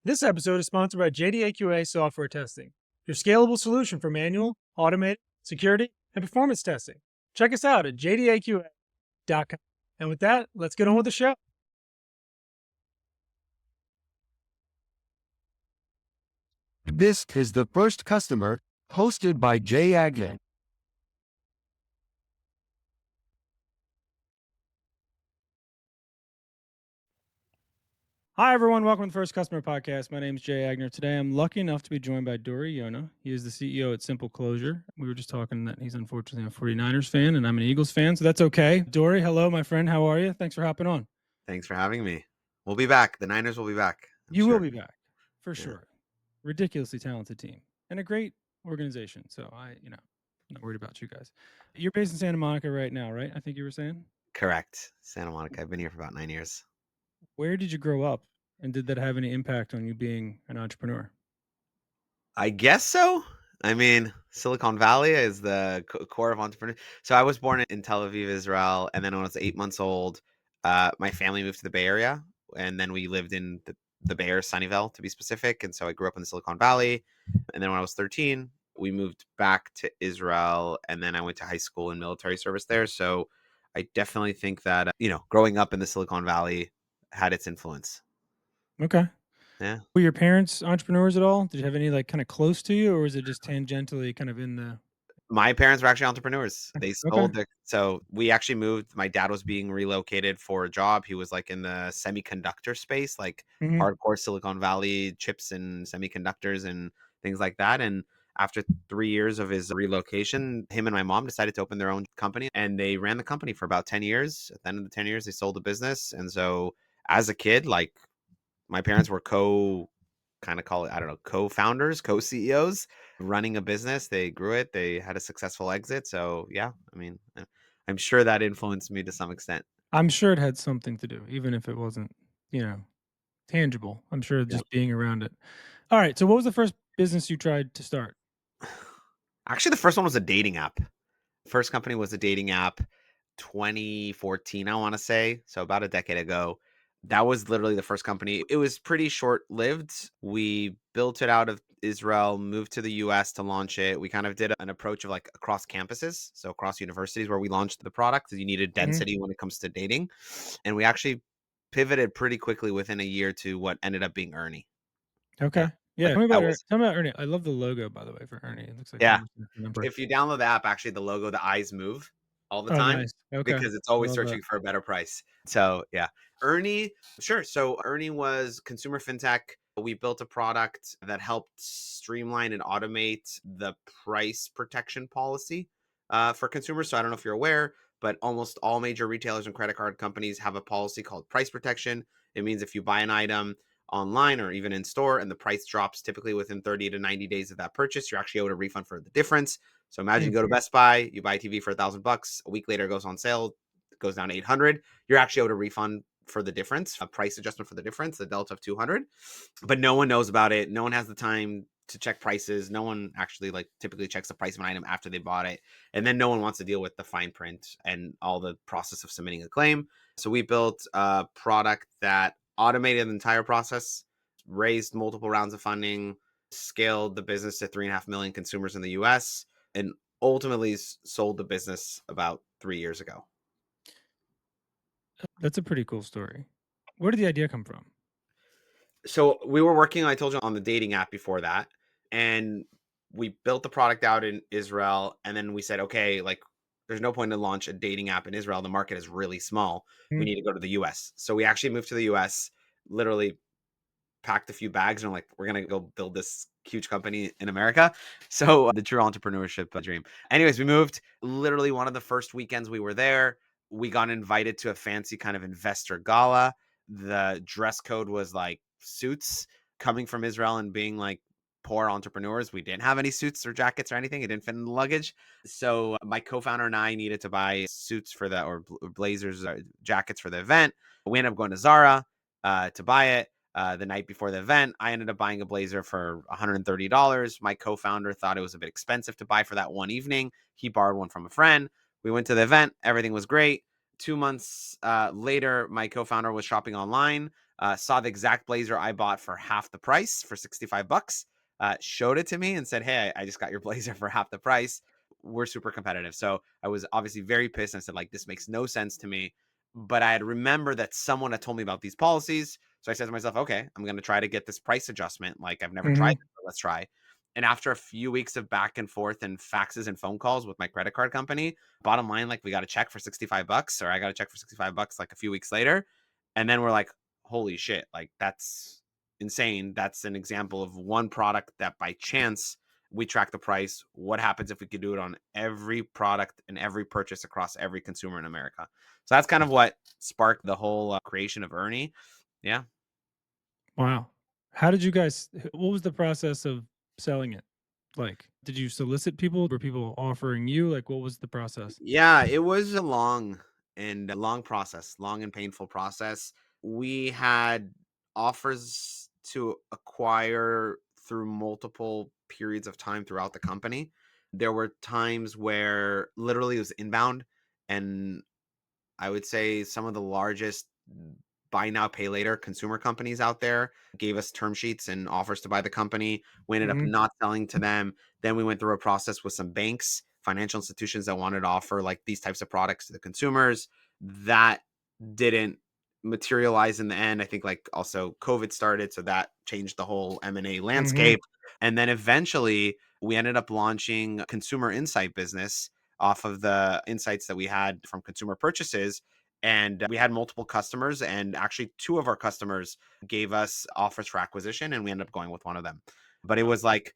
This episode is sponsored by JDAQA Software Testing, your scalable solution for manual, automated, security, and performance testing. Check us out at jdaqa.com. And with that, let's get on with the show. This is The First Customer, hosted by Jay Agnew. Hi, everyone. Welcome to the First Customer Podcast. My name is Jay Agner. Today, I'm lucky enough to be joined by Dori Yona. He is the CEO at Simple Closure. We were just talking that he's unfortunately a 49ers fan, and I'm an Eagles fan, so that's okay. Dori, hello, my friend. How are you? Thanks for hopping on. Thanks for having me. We'll be back. The Niners will be back. You will be back, for sure. Ridiculously talented team and a great organization. So I'm not worried about you guys. You're based in Santa Monica right now, right? I think you were saying? Correct. Santa Monica. I've been here for about 9 years. Where did you grow up? And did that have any impact on you being an entrepreneur? I guess so. I mean, Silicon Valley is the core of entrepreneurs. So I was born in Tel Aviv, Israel. And then when I was 8 months old, my family moved to the Bay Area. And then we lived in the Bay Area, Sunnyvale, to be specific. And so I grew up in the Silicon Valley. And then when I was 13, we moved back to Israel. And then I went to high school and military service there. So I definitely think that, growing up in the Silicon Valley had its influence. Okay. Yeah. Were your parents entrepreneurs at all? Did you have any kind of close to you, or was it just tangentially kind of in the... My parents were actually entrepreneurs. They sold Okay. so we actually moved. My dad was being relocated for a job. He was in the semiconductor space, Mhm. hardcore Silicon Valley chips and semiconductors and things like that. And after 3 years of his relocation, him and my mom decided to open their own company, and they ran the company for about 10 years. At the end of the 10 years, they sold the business. And so as a kid, my parents were co-founders, co-CEOs running a business. They grew it. They had a successful exit. So yeah, I mean, I'm sure that influenced me to some extent. I'm sure it had something to do, even if it wasn't, tangible. I'm sure Yep. just being around it. All right. So what was the first business you tried to start? Actually, the first one was a dating app. First company was a dating app, 2014, I want to say. So about a decade ago. That was literally the first company. It was pretty short-lived. We built it out of Israel, moved to the US to launch it. We kind of did an approach of across campuses, so across universities where we launched the product. You needed density when it comes to dating. And we actually pivoted pretty quickly within a year to what ended up being Earny. Okay. Yeah. But that was Tell me about Earny. I love the logo, by the way, for Earny. It looks like Yeah. a number. If you download the app, actually the logo, the eyes move all the Oh, time nice. Okay. because it's always Love that. searching for a better price. So yeah, Earny, sure. So Earny was consumer fintech. We built a product that helped streamline and automate the price protection policy for consumers. So I don't know if you're aware, but almost all major retailers and credit card companies have a policy called price protection. It means if you buy an item online or even in store and the price drops typically within 30 to 90 days of that purchase, you're actually owed a refund for the difference. So imagine you go to Best Buy, you buy a TV for $1,000, a week later it goes on sale, it goes down to 800. You're actually owed a refund for the difference, a price adjustment for the difference, the delta of 200. But no one knows about it. No one has the time to check prices. No one actually typically checks the price of an item after they bought it. And then no one wants to deal with the fine print and all the process of submitting a claim. So we built a product that automated the entire process, raised multiple rounds of funding, scaled the business to 3.5 million consumers in the US, and ultimately sold the business about 3 years ago. That's a pretty cool story. Where did the idea come from? So we were working, I told you, on the dating app before that. And we built the product out in Israel. And then we said, okay, there's no point to launch a dating app in Israel. The market is really small. We need to go to the US. So we actually moved to the US, literally packed a few bags and we're going to go build this huge company in America. So the true entrepreneurship dream. Anyways, we moved. Literally one of the first weekends we were there, we got invited to a fancy kind of investor gala. The dress code was suits. Coming from Israel and being poor entrepreneurs, we didn't have any suits or jackets or anything. It didn't fit in the luggage. So my co-founder and I needed to buy suits or blazers or jackets for the event. We ended up going to Zara to buy it. The night before the event, I ended up buying a blazer for $130. My co-founder thought it was a bit expensive to buy for that one evening. He borrowed one from a friend. We went to the event. Everything was great. 2 months later, my co-founder was shopping online, saw the exact blazer I bought for half the price for 65 bucks, showed it to me and said, "Hey, I just got your blazer for half the price. We're super competitive." So I was obviously very pissed and said, like, this makes no sense to me. But I had remembered that someone had told me about these policies. So I said to myself, okay, I'm going to try to get this price adjustment. Like, I've never tried Mhm. it, but let's try. And after a few weeks of back and forth and faxes and phone calls with my credit card company, bottom line, like, we got a check for 65 bucks, or I got a check for 65 bucks like a few weeks later. And then we're like, holy shit, like, that's insane. That's an example of one product that by chance we track the price. What happens if we could do it on every product and every purchase across every consumer in America? So that's kind of what sparked the whole creation of Earny. Yeah. Wow. How did you guys what was the process of selling it? Like, did you solicit people? Were people offering you? Like, what was the process? Yeah, it was a long process, long and painful process. We had offers to acquire through multiple periods of time throughout the company. There were times where literally it was inbound, and I would say some of the largest buy now, pay later consumer companies out there gave us term sheets and offers to buy the company. We ended up Mhm. not selling to them. Then we went through a process with some banks, financial institutions that wanted to offer like these types of products to the consumers. That didn't materialize in the end. I think like also COVID started, so that changed the whole M&A Mhm. landscape. And then eventually we ended up launching a consumer insight business off of the insights that we had from consumer purchases. And we had multiple customers, and actually, two of our customers gave us offers for acquisition, and we ended up going with one of them. But it Wow. was like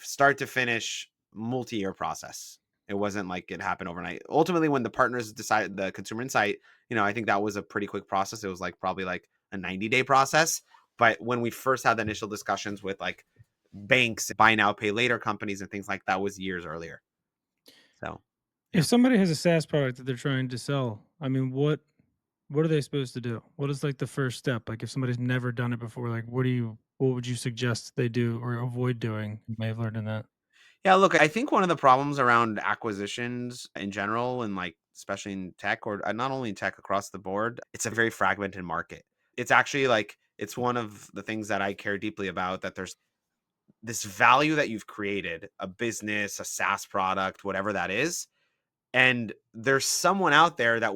start to finish, multi-year process. It wasn't like it happened overnight. Ultimately, when the partners decided the consumer insight, I think that was a pretty quick process. It was like probably like a 90-day process. But when we first had the initial discussions with like banks, buy now, pay later companies, and things like that, was years earlier. So, If yeah. somebody has a SaaS product that they're trying to sell, I mean, what are they supposed to do? What is like the first step? Like if somebody's never done it before, like what would you suggest they do or avoid doing? You may have learned in that. Yeah, look, I think one of the problems around acquisitions in general, and like especially in tech or not only in tech across the board, it's a very fragmented market. It's actually like it's one of the things that I care deeply about, that there's this value that you've created, a business, a SaaS product, whatever that is, and there's someone out there that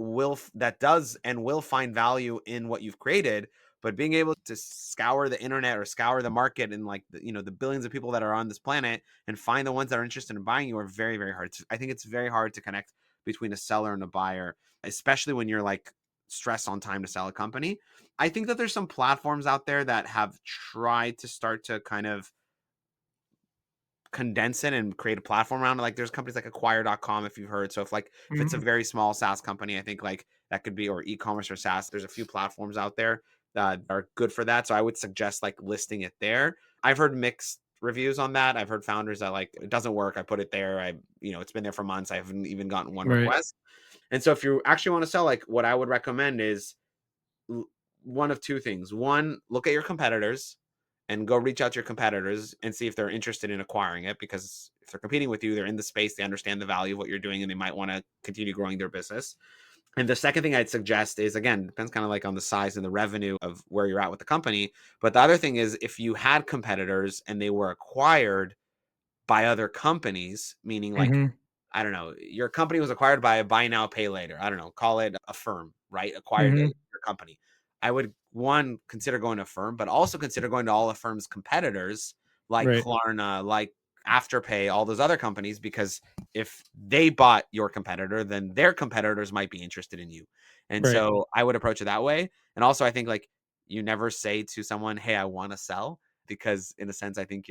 that does and will find value in what you've created. But being able to scour the internet or scour the market and like the billions of people that are on this planet and find the ones that are interested in buying you are very, very hard. I think it's very hard to connect between a seller and a buyer, especially when you're like stressed on time to sell a company. I think that there's some platforms out there that have tried to start to kind of condense it and create a platform around it. Like there's companies like acquire.com, if you've heard. So if it's a Mhm. very small SaaS company, I think like that could be, or e-commerce or SaaS, there's a few platforms out there that are good for that. So I would suggest like listing it there. I've heard mixed reviews on that. I've heard founders that like it doesn't work. I put it there. It's been there for months. I haven't even gotten one Right. request. And so if you actually want to sell, like what I would recommend is l- one of two things. One, look at your competitors and go reach out to your competitors and see if they're interested in acquiring it, because if they're competing with you, they're in the space, they understand the value of what you're doing, and they might want to continue growing their business. And the second thing I'd suggest is, again, depends kind of like on the size and the revenue of where you're at with the company. But the other thing is, if you had competitors and they were acquired by other companies, meaning like Mhm. I don't know, your company was acquired by a buy now, pay later. I don't know, call it a firm, right? Acquired Mhm. your company. I would one consider going to a firm, but also consider going to all the firm's competitors, like Right. Klarna, like Afterpay, all those other companies, because if they bought your competitor, then their competitors might be interested in you. And Right. so I would approach it that way. And also, I think like you never say to someone, "Hey, I want to sell," because in a sense, I think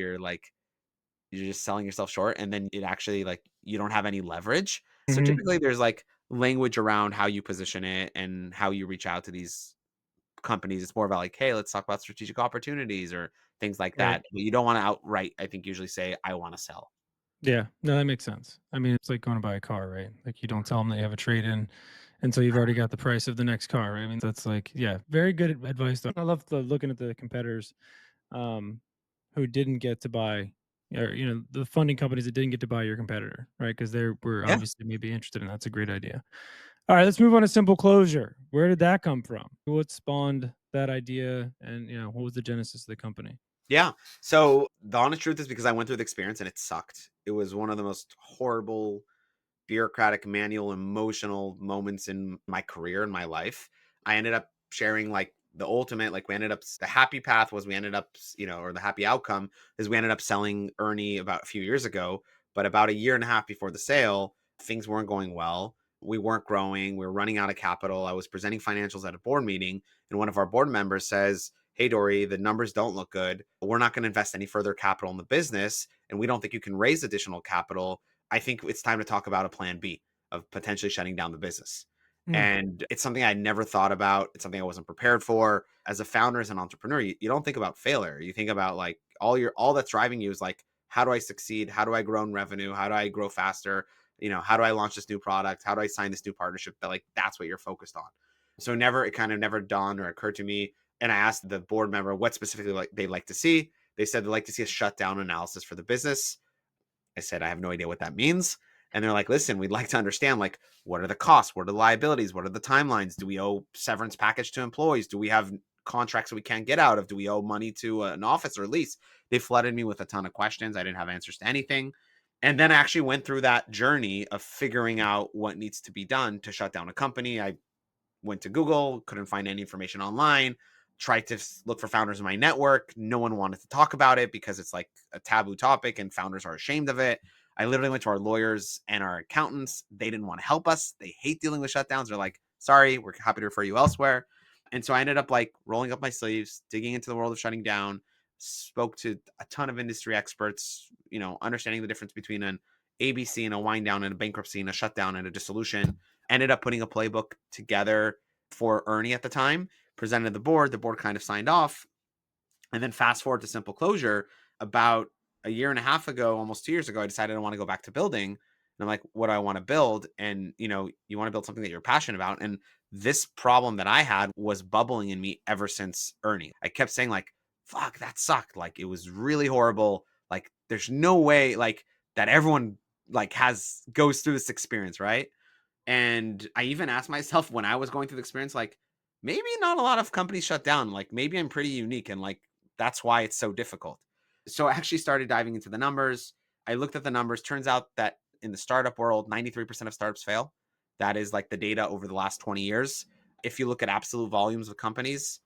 you're just selling yourself short, and then it actually like you don't have any leverage. So Mhm. typically there's like language around how you position it and how you reach out to these companies. It's more about like, hey, let's talk about strategic opportunities or things like Right. that. But you don't want to outright, I think, usually say, I want to sell. Yeah. No, that makes sense. I mean, it's like going to buy a car, right? Like you don't tell them that you have a trade in until you've already got the price of the next car, right? I mean, that's like, yeah, very good advice though. I love looking at the competitors um who didn't get to buy or the funding companies that didn't get to buy your competitor, right? Because they were Yeah. obviously maybe interested in that's a great idea. All right, let's move on to simple closure. Where did that come from? What spawned that idea, and what was the genesis of the company? Yeah. So the honest truth is because I went through the experience and it sucked. It was one of the most horrible bureaucratic, manual, emotional moments in my career in my life. I ended up sharing like the ultimate, like we ended up the happy path was we ended up, or the happy outcome is we ended up selling Earny about a few years ago, but about a year and a half before the sale, things weren't going well. We weren't growing. We were running out of capital. I was presenting financials at a board meeting, and one of our board members says, "Hey, Dory, the numbers don't look good. We're not going to invest any further capital in the business, and we don't think you can raise additional capital. I think it's time to talk about a plan B of potentially shutting down the business." Mm, And it's something I never thought about. It's something I wasn't prepared for. As a founder, as an entrepreneur, you don't think about failure. You think about like all that's driving you is like, how do I succeed? How do I grow in revenue? How do I grow faster? How do I launch this new product? How do I sign this new partnership? That like that's what you're focused on. So it kind of never dawned or occurred to me. And I asked the board member what specifically like they like to see. They said they'd like to see a shutdown analysis for the business. I said, I have no idea what that means. And they're like, listen, we'd like to understand, like, what are the costs? What are the liabilities? What are the timelines? Do we owe severance package to employees? Do we have contracts that we can't get out of? Do we owe money to an office or lease? They flooded me with a ton of questions. I didn't have answers to anything. And then I actually went through that journey of figuring out what needs to be done to shut down a company. I went to Google, couldn't find any information online, tried to look for founders in my network. No one wanted to talk about it because it's like a taboo topic and founders are ashamed of it. I literally went to our lawyers and our accountants. They didn't want to help us. They hate dealing with shutdowns. They're like, sorry, we're happy to refer you elsewhere. And so I ended up like rolling up my sleeves, digging into the world of shutting down, spoke to a ton of industry experts, understanding the difference between an ABC and a wind down and a bankruptcy and a shutdown and a dissolution. Ended up putting a playbook together for Earny at the time, presented the board kind of signed off. And then fast forward to simple closure, about a year and a half ago, almost 2 years ago, I decided I want to go back to building. And I'm like, what do I want to build? And you want to build something that you're passionate about. And this problem that I had was bubbling in me ever since Earny. I kept saying like, fuck, that sucked. Like it was really horrible. Like there's no way like that everyone like goes through this experience, right? And I even asked myself when I was going through the experience, like, maybe not a lot of companies shut down. Like, maybe I'm pretty unique and like that's why it's so difficult. So I actually started diving into the numbers. I looked at the numbers. Turns out that in the startup world, 93% of startups fail. That is like the data over the last 20 years. If you look at absolute volumes of companies,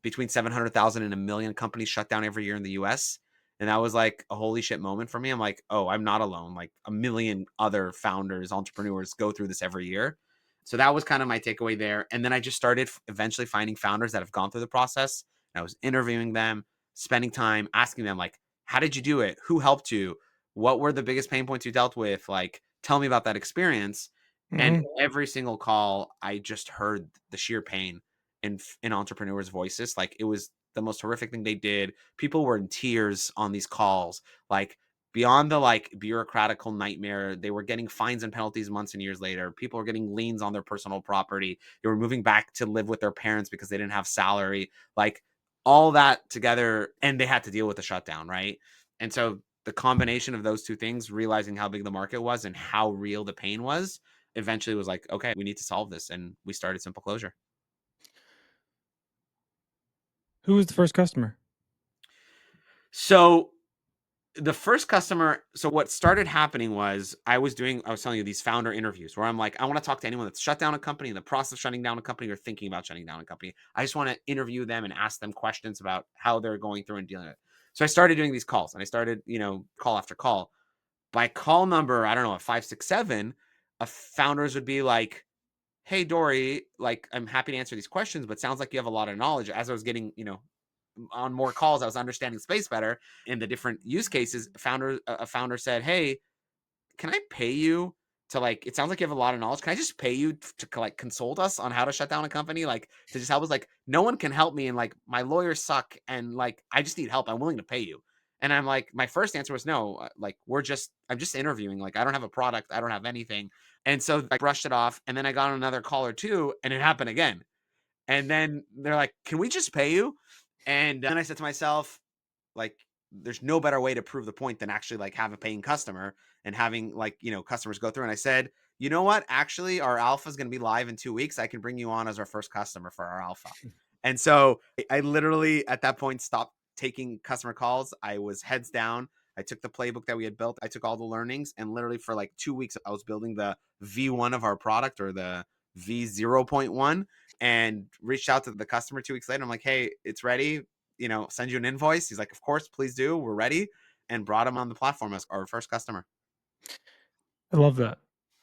between 700,000 and a million companies shut down every year in the US. And that was like a holy shit moment for me. I'm like, oh, I'm not alone. Like a million other founders, entrepreneurs go through this every year. So that was kind of my takeaway there. And then I just started eventually finding founders that have gone through the process. And I was interviewing them, spending time asking them, like, how did you do it? Who helped you? What were the biggest pain points you dealt with? Like, tell me about that experience. And mhm. every single call, I just heard the sheer pain in entrepreneurs' voices. Like it was the most horrific thing they did. People were in tears on these calls, like beyond the like bureaucratical nightmare. They were getting fines and penalties months and years later. People were getting liens on their personal property. They were moving back to live with their parents because they didn't have salary. Like all that together, and they had to deal with the shutdown, right? And so the combination of those two things, realizing how big the market was and how real the pain was, eventually was like, okay, we need to solve this. And we started Simple Closure. Who was the first customer? So the first customer, so what started happening was I was telling you these founder interviews where I'm like, I want to talk to anyone that's shut down a company, in the process of shutting down a company, or thinking about shutting down a company. I just want to interview them and ask them questions about how they're going through and dealing with it. So I started doing these calls, and I started, call after call. By call number, I don't know, 5, 6, 7, founders would be like, hey, Dory, like, I'm happy to answer these questions, but sounds like you have a lot of knowledge. As I was getting, on more calls, I was understanding space better in the different use cases. A founder said, hey, can I pay you to like, it sounds like you have a lot of knowledge. Can I just pay you to like consult us on how to shut down a company? Like to just help us, like, no one can help me. And like, my lawyers suck. And like, I just need help. I'm willing to pay you. And I'm like, my first answer was no, like, I'm just interviewing. Like, I don't have a product. I don't have anything. And so I brushed it off. And then I got on another call or two, and it happened again. And then they're like, can we just pay you? And then I said to myself, like, there's no better way to prove the point than actually like have a paying customer and having like, customers go through. And I said, you know what? Actually, our alpha is going to be live in 2 weeks. I can bring you on as our first customer for our alpha. And so I literally at that point stopped taking customer calls. I was heads down. I took the playbook that we had built. I took all the learnings, and literally for like 2 weeks, I was building the V1 of our product, or the V0.1, and reached out to the customer 2 weeks later. I'm like, hey, it's ready. Send you an invoice. He's like, of course, please do. We're ready. And brought him on the platform as our first customer. I love that.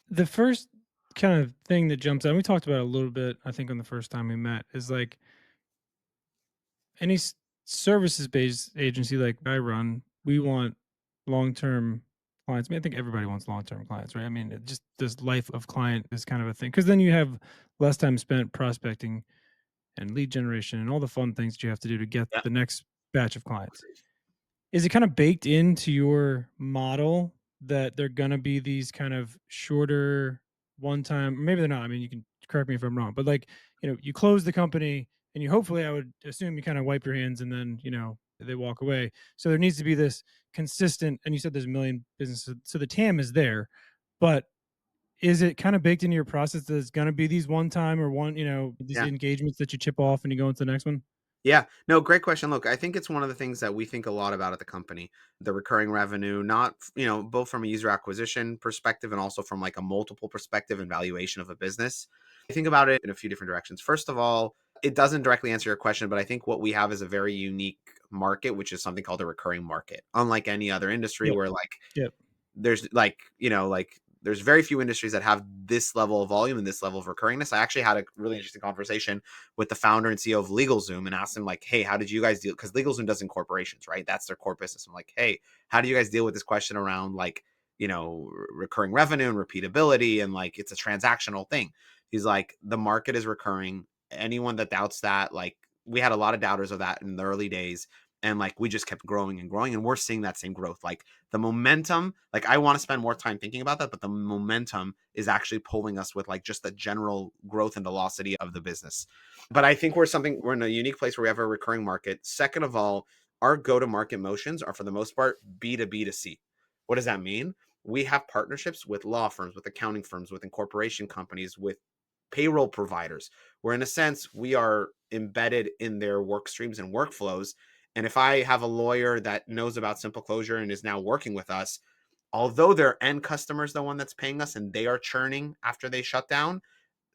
The first kind of thing that jumps out, and we talked about it a little bit, I think, on the first time we met, is like any services based agency like I run, we want long term clients. I mean, I think everybody wants long term clients, right? I mean, it just this life of client is kind of a thing because then you have less time spent prospecting and lead generation and all the fun things that you have to do to get Yeah. the next batch of clients. Is it kind of baked into your model that they're gonna be these kind of shorter one-time, maybe they're not, I mean, you can correct me if I'm wrong, but, like, you close the company and you hopefully, I would assume you kinda wipe your hands and then, they walk away. So there needs to be this consistent, and you said there's a million businesses, so the TAM is there, but is it kinda baked into your process that it's gonna be these one time or these Yeah. engagements that you chip off and you go into the next one? Yeah. No, great question. Look, I think it's one of the things that we think a lot about at the company, the recurring revenue, not, both from a user acquisition perspective and also from like a multiple perspective and valuation of a business. I think about it in a few different directions. First of all, it doesn't directly answer your question, but I think what we have is a very unique market, which is something called a recurring market. Unlike any other industry Yep, where like yep. there's like, there's very few industries that have this level of volume and this level of recurringness. I actually had a really interesting conversation with the founder and CEO of LegalZoom and asked him like, hey, how did you guys deal? Because LegalZoom does in corporations, right? That's their core business. I'm like, hey, how do you guys deal with this question around like, recurring revenue and repeatability, and like it's a transactional thing? He's like, the market is recurring. Anyone that doubts that, like, we had a lot of doubters of that in the early days. And like we just kept growing and growing, and we're seeing that same growth. Like the momentum, like I want to spend more time thinking about that, but the momentum is actually pulling us with like just the general growth and velocity of the business. But I think we're in a unique place where we have a recurring market. Second of all, our go-to-market motions are for the most part B2B to C. What does that mean? We have partnerships with law firms, with accounting firms, with incorporation companies, with payroll providers, where in a sense we are embedded in their work streams and workflows. And if I have a lawyer that knows about Simple Closure and is now working with us, although their end customer is the one that's paying us and they are churning after they shut down,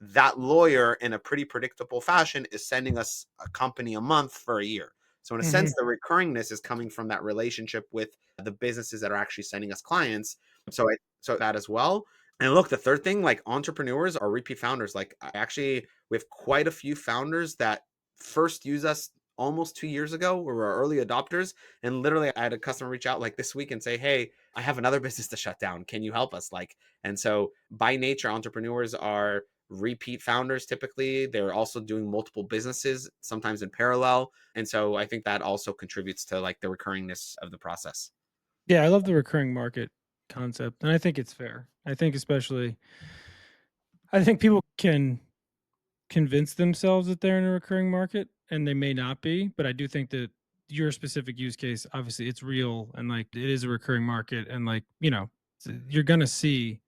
that lawyer in a pretty predictable fashion is sending us a company a month for a year. So in a sense, Mhm. the recurringness is coming from that relationship with the businesses that are actually sending us clients. So that as well. And look, the third thing, like entrepreneurs are repeat founders. Like we have quite a few founders that first use us almost 2 years ago. We were early adopters. And literally I had a customer reach out like this week and say, hey, I have another business to shut down. Can you help us? Like, and so by nature, entrepreneurs are repeat founders typically. They're also doing multiple businesses, sometimes in parallel. And so I think that also contributes to like the recurringness of the process. Yeah, I love the recurring market concept, and I think it's fair. I think people can convince themselves that they're in a recurring market, and they may not be, but I do think that your specific use case, obviously, it's real, and like it is a recurring market, and like you're gonna see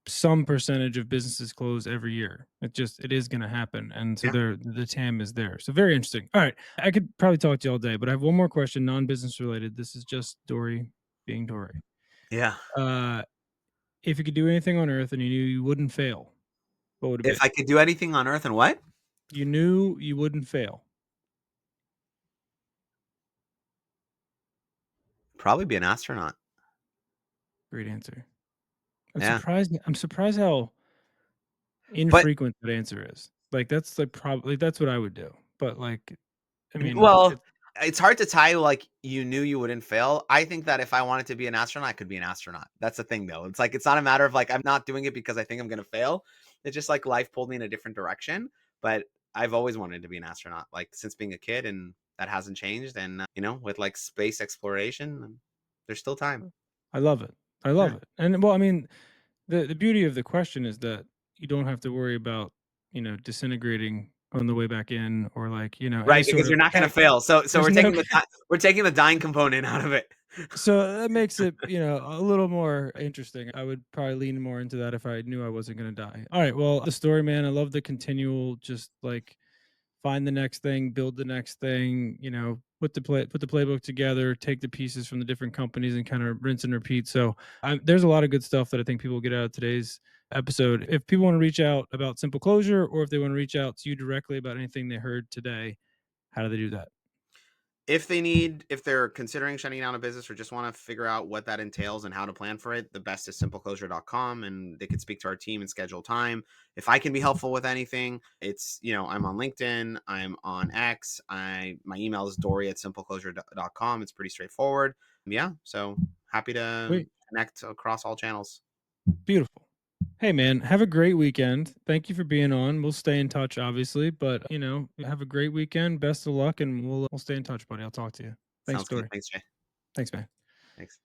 some percentage of businesses close every year. It is gonna happen, and so Yeah. the TAM is there. So very interesting. All right, I could probably talk to you all day, but I have one more question, non-business related. This is just Dory being Dory. Yeah. Uh, if you could do anything on earth and you knew you wouldn't fail, what would it If be? I could do anything on earth and what? You knew you wouldn't fail. Probably be an astronaut. Great answer. Yeah. I'm surprised how But infrequent that answer is. Like that's like probably that's what I would do. But like, I mean, well, it's it's hard to tie like you knew you wouldn't fail. I think that if I wanted to be an astronaut, I could be an astronaut. That's the thing though. It's like it's not a matter of like I'm not doing it because I think I'm gonna fail. It's just like life pulled me in a different direction. But I've always wanted to be an astronaut, like since being a kid, and that hasn't changed. And with like space exploration, there's still time. I love it. I Yeah. love it. And well, I mean, the beauty of the question is that you don't have to worry about, disintegrating on the way back in, or like, any Right, sort because you're of not gonna heck, fail. So there's we're no taking we're taking the dying component out of it. so that makes it, a little more interesting. I would probably lean more into that if I knew I wasn't gonna die. All right, well, the story, man, I love the continual just like find the next thing, build the next thing, put the playbook together, take the pieces from the different companies and kind of rinse and repeat. So there's a lot of good stuff that I think people get out of today's episode. If people want to reach out about Simple Closure, or if they want to reach out to you directly about anything they heard today, how do they do that? If they're considering shutting down a business or just want to figure out what that entails and how to plan for it, the best is simpleclosure.com, and they could speak to our team and schedule time. If I can be helpful with anything, I'm on LinkedIn, I'm on X, my email is Dori at simpleclosure.com. It's pretty straightforward. Yeah. So happy to Sweet. connect across all channels. Beautiful. Hey man, have a great weekend. Thank you for being on. We'll stay in touch, obviously, but have a great weekend. Best of luck, and we'll stay in touch, buddy. I'll talk to you. Thanks, Sounds good. Dory. Thanks, Jay. Thanks, man. Thanks.